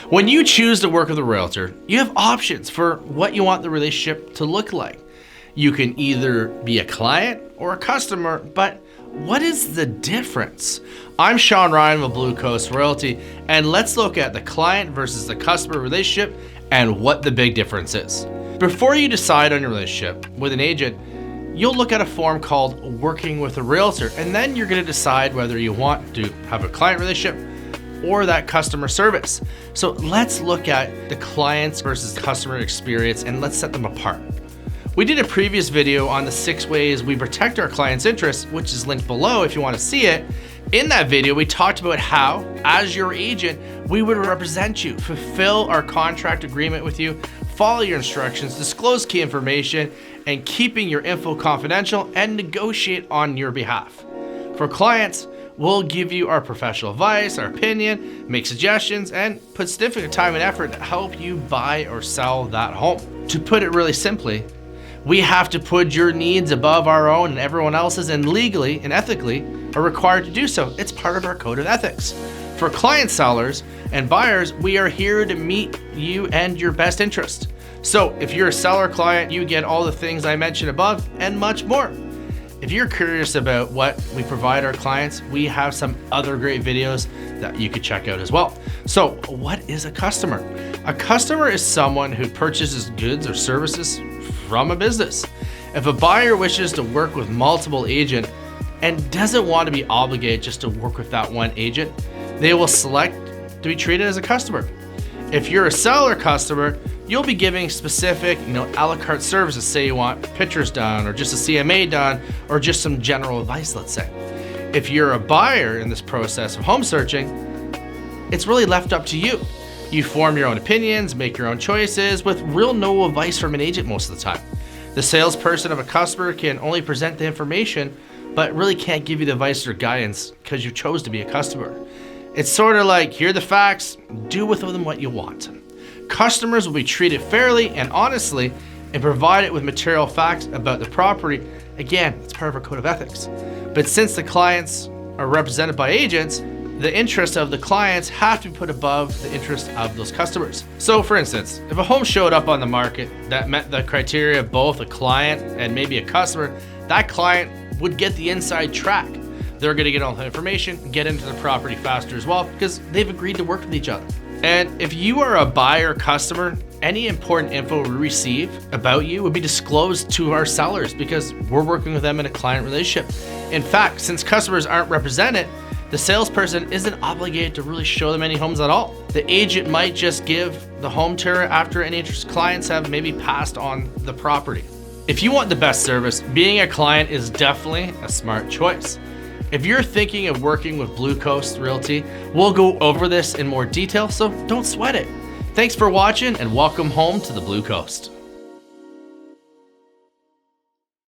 When you choose to work with a realtor, you have options for what you want the relationship to look like. You can either be a client or a customer, but what is the difference? I'm Sean Ryan with Blue Coast Realty, and let's look at the client versus the customer relationship and what the big difference is. Before you decide on your relationship with an agent, you'll look at a form called Working with a Realtor, and then you're going to decide whether you want to have a client relationship or that customer service. So let's look at the clients versus customer experience and let's set them apart. We did a previous video on the 6 ways we protect our clients' interests, which is linked below if you want to see it. In that video, we talked about how, as your agent, we would represent you, fulfill our contract agreement with you, follow your instructions, disclose key information, and keeping your info confidential and negotiate on your behalf. For clients, we'll give you our professional advice, our opinion, make suggestions, and put significant time and effort to help you buy or sell that home. To put it really simply, we have to put your needs above our own and everyone else's, and legally and ethically are required to do so. It's part of our code of ethics. For client sellers and buyers, we are here to meet you and your best interest. So if you're a seller client, you get all the things I mentioned above and much more. If you're curious about what we provide our clients, we have some other great videos that you could check out as well. So what is a customer? A customer is someone who purchases goods or services from a business. If a buyer wishes to work with multiple agents and doesn't want to be obligated just to work with that one agent, they will select to be treated as a customer. If you're a seller customer, you'll be giving specific, a la carte services. Say you want pictures done, or just a CMA done, or just some general advice, let's say. If you're a buyer in this process of home searching, it's really left up to you. You form your own opinions, make your own choices with no advice from an agent most of the time. The salesperson of a customer can only present the information, but really can't give you the advice or guidance because you chose to be a customer. It's sort of like, here are the facts, do with them what you want. Customers will be treated fairly and honestly and provided with material facts about the property. Again, it's part of our code of ethics. But since the clients are represented by agents, the interests of the clients have to be put above the interest of those customers. So for instance, if a home showed up on the market that met the criteria of both a client and maybe a customer, that client would get the inside track. They're gonna get all the information, get into the property faster as well, because they've agreed to work with each other. And if you are a buyer customer, any important info we receive about you would be disclosed to our sellers because we're working with them in a client relationship. In fact, since customers aren't represented, the salesperson isn't obligated to really show them any homes at all. The agent might just give the home tour after any interested clients have maybe passed on the property. If you want the best service, being a client is definitely a smart choice. If you're thinking of working with Blue Coast Realty, we'll go over this in more detail, so don't sweat it. Thanks for watching and welcome home to the Blue Coast.